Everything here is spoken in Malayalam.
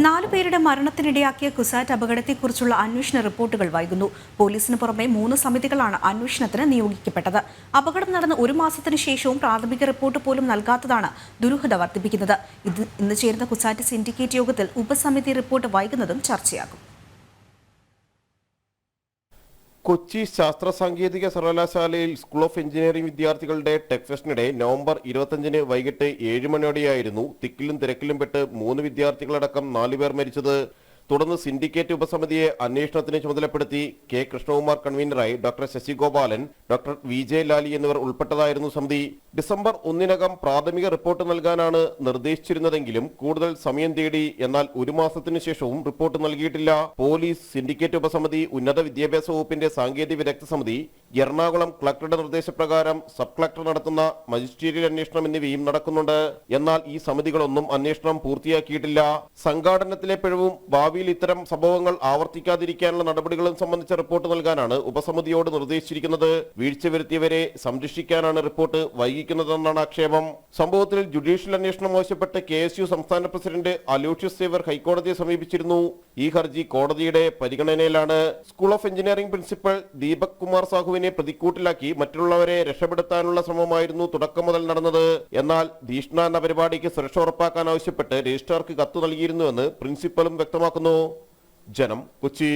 4 പേരുടെ മരണത്തിനിടയാക്കിയ കുസാറ്റ് അപകടത്തെക്കുറിച്ചുള്ള അന്വേഷണ റിപ്പോർട്ടുകൾ വൈകുന്നു. പോലീസിന് പുറമെ 3 സമിതികളാണ് അന്വേഷണത്തിന് നിയോഗിക്കപ്പെട്ടത്. അപകടം നടന്ന 1 മാസത്തിന് ശേഷവും പ്രാഥമിക റിപ്പോർട്ട് പോലും നൽകാത്തതാണ് ദുരൂഹത വർദ്ധിപ്പിക്കുന്നത്. ഇന്ന് ചേരുന്ന കുസാറ്റ് സിൻഡിക്കേറ്റ് യോഗത്തിൽ ഉപസമിതി റിപ്പോർട്ട് വൈകുന്നതും ചർച്ചയാകും. കൊച്ചി ശാസ്ത്ര സാങ്കേതിക സർവകലാശാലയിൽ സ്കൂൾ ഓഫ് എഞ്ചിനീയറിംഗ് വിദ്യാർത്ഥികളുടെ ടെക് ഫെസ്റ്റിനിടെ നവംബർ 25-ന് വൈകിട്ട് 7 മണിയോടെയായിരുന്നു തിക്കിലും തിരക്കിലും പെട്ട് 3 വിദ്യാർത്ഥികളടക്കം 4 പേർ മരിച്ചത്. തുടർന്ന് സിൻഡിക്കേറ്റ് ഉപസമിതിയെ അന്വേഷണത്തിന് ചുമതലപ്പെടുത്തി. കെ കൃഷ്ണകുമാർ കൺവീനറായി doctor Sasigopalan, doctor V J Lali എന്നിവർ ഉൾപ്പെട്ടതായിരുന്നു സമിതി. ഡിസംബർ 1-നകം പ്രാഥമിക റിപ്പോർട്ട് നൽകാനാണ് നിർദ്ദേശിച്ചിരുന്നതെങ്കിലും കൂടുതൽ സമയം തേടി. എന്നാൽ 1 മാസത്തിനു ശേഷവും റിപ്പോർട്ട് നൽകിയിട്ടില്ല. പോലീസ്, സിൻഡിക്കേറ്റ് ഉപസമിതി, ഉന്നത വിദ്യാഭ്യാസ വകുപ്പിന്റെ സാങ്കേതിക വിദഗ്ധ സമിതി, എറണാകുളം കളക്ടറുടെ നിർദ്ദേശപ്രകാരം സബ് കളക്ടർ നടത്തുന്ന മജിസ്ട്രേറിയൽ അന്വേഷണം എന്നിവയും നടക്കുന്നുണ്ട്. എന്നാൽ ഈ സമിതികളൊന്നും അന്വേഷണം പൂർത്തിയാക്കിയിട്ടില്ല. സംഘാടനത്തിലെ പിഴവും ഭാവിയിൽ ഇത്തരം സംഭവങ്ങൾ ആവർത്തിക്കാതിരിക്കാനുള്ള നടപടികളും സംബന്ധിച്ച റിപ്പോർട്ട് നൽകാനാണ് ഉപസമിതിയോട് നിർദ്ദേശിച്ചിരിക്കുന്നത്. വീഴ്ച വരുത്തിയവരെ സംരക്ഷിക്കാനാണ് റിപ്പോർട്ട് വൈകിക്കുന്നതെന്നാണ് ആക്ഷേപം. സംഭവത്തിൽ ജുഡീഷ്യൽ അന്വേഷണം ആവശ്യപ്പെട്ട് KSU സംസ്ഥാന പ്രസിഡന്റ് അലോഷ്യസ് സേവർ ഹൈക്കോടതിയെ സമീപിച്ചിരുന്നു. ഈ ഹർജി കോടതിയുടെ പരിഗണനയിലാണ്. School of engineering principal Deepak Kumar സാഹുവിനെ പ്രതിക്കൂട്ടിലാക്കി മറ്റുള്ളവരെ രക്ഷപ്പെടുത്താനുള്ള ശ്രമമായിരുന്നു തുടക്കം മുതൽ നടന്നത്. എന്നാൽ ധീഷ്ണ പരിപാടിക്ക് സുരക്ഷ ഉറപ്പാക്കാൻ ആവശ്യപ്പെട്ട് രജിസ്ട്രാർക്ക് കത്ത് നൽകിയിരുന്നുവെന്ന് പ്രിൻസിപ്പലും വ്യക്തമാക്കുന്നു. ജനം, കൊച്ചി.